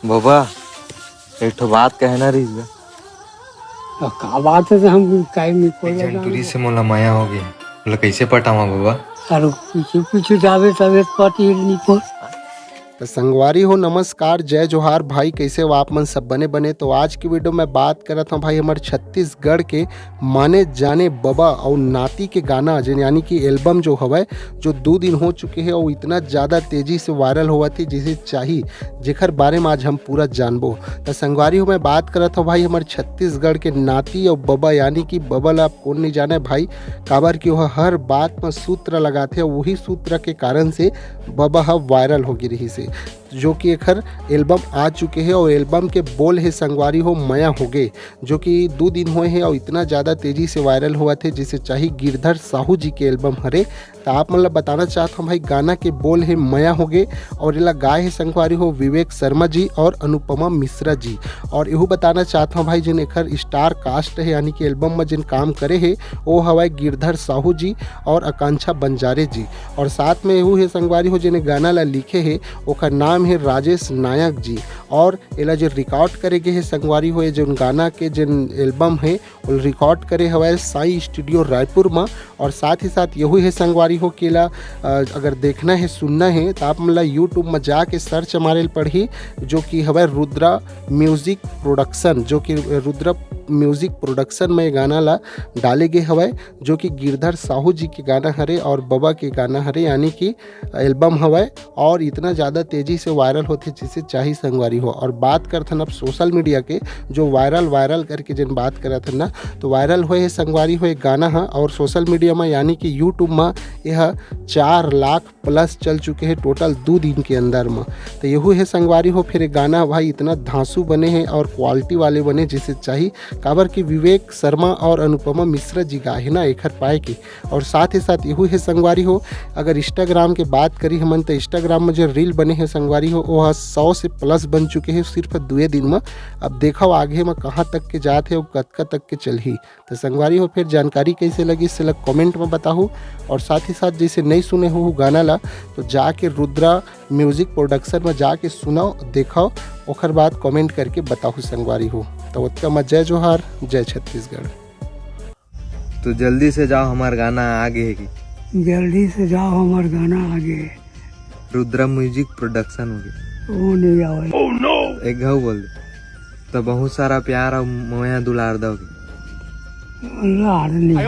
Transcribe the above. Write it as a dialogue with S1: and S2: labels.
S1: बाबा एक ठो बात कहना रही है।
S2: का बात है हम काहे नहीं
S1: जंटूरी से मोला माया हो गई, बोला कैसे पटावा बाबा।
S2: अरे पीछे पीछे जावे तबे पति नहीं पर
S3: तो संगवारी हो नमस्कार, जय जोहार भाई। कैसे हो आप मन सब बने बने। तो आज की वीडियो में बात करत हूँ भाई हमारे छत्तीसगढ़ के माने जाने बाबा और नाती के गाना यानी कि एल्बम जो हवा जो 2 दिन हो चुके हैं और इतना ज़्यादा तेज़ी से वायरल हुआ थी जिसे चाहिए जेखर बारे में आज हम पूरा जानबो। तो संगवारी हो मैं बात करत हूँ भाई हमारे छत्तीसगढ़ के नाती और बाबा यानी कि बाबा ला आप कौन नहीं जाने भाई, काबर की वह हर बात में सूत्र लगाते हैं, वही सूत्र के कारण से बाबा वायरल हो गई रही से जो कि एक हर एल्बम आ चुके हैं और एल्बम के बोल है संगवारी हो मया हो गए, जो कि 2 दिन हुए हैं और इतना ज़्यादा तेज़ी से वायरल हुआ थे जिसे चाहिए गिरधर साहू जी के एल्बम हरे। तो आप मतलब बताना चाहता हूँ भाई गाना के बोल है मया हो गए और इला गाय है संगवारी हो विवेक शर्मा जी और अनुपमा मिश्रा जी। और यहू बताना चाहता हूँ भाई जिन एक स्टार कास्ट है यानी कि एल्बम में जिन काम करे है वो हवाए गिरधर साहू जी और आकांक्षा बंजारे जी। और साथ में यहू है संगवारी हो जिन्हें गाना ला लिखे है ओकर नाम है राजेश नायक जी। और एला जो रिकॉर्ड करे गए है संगवारी हो जो गाना के जिन एल्बम है वो रिकॉर्ड करे हवाए साई स्टूडियो रायपुर में। और साथ ही साथ यही है संगवारी हो केला अगर देखना है सुनना है तो आप मतलब यूट्यूब में जाके सर्च हमारे पढ़ी जो कि हवाए रुद्रा म्यूज़िक प्रोडक्शन, जो कि रुद्रा म्यूज़िक प्रोडक्शन में गाना ला डाले गए हवाए जो कि गिरधर साहू जी के गाना हरे और बाबा के गाना हरे यानी कि एल्बम हवाए। और इतना ज़्यादा तेज़ी से वायरल होते जिसे चाहिए संगवारी हो। और बात करथन अब सोशल मीडिया के जो वायरल करके जिन बात करत ना तो वायरल हुए संगवारी हो एक गाना है और सोशल मीडिया में यानी कि यूट्यूब में यह 4 लाख प्लस चल चुके हैं टोटल 2 दिन के अंदर में। तो यहू है संगवारी हो फिर गाना भाई इतना धांसू बने हैं और क्वालिटी वाले बने जिसे चाहिए काबर की विवेक शर्मा और अनुपमा मिश्रा जी गाए ना एक पाए की। और साथ ही साथ यहू है संगवारी हो अगर इंस्टाग्राम के बात करी हमन तो इंस्टाग्राम में जो रील बने हैं संगवारी हो वह 100 से प्लस बन चुके हैं सिर्फ 2 दिन में। अब देखो आगे में कहाँ तक के जाते हैं और कतका तक के चल ही। तो संगवारी हो फिर जानकारी कैसे लगी इससे कमेंट में बताओ। और साथ ही साथ जैसे नहीं सुने हो गाना ला तो जाके रुद्रा म्यूज़िक प्रोडक्शन में जाके सुनाओ देखाओ ओखर बाद कमेंट करके बताओ संगवारी हो। तो उसका मत जय जोहार, जय छत्तीसगढ़।
S1: तो जल्दी से जाओ हमार गाना आगे है कि
S2: जल्दी से जाओ हमार गाना आगे
S1: रुद्रा म्यूजिक प्रोडक्शन हो गया
S2: वो नहीं आवे
S1: एक घाव बोल दे तो बहुत सारा प्यार और मोया दुलार दोगे।
S2: अल्लाह नहीं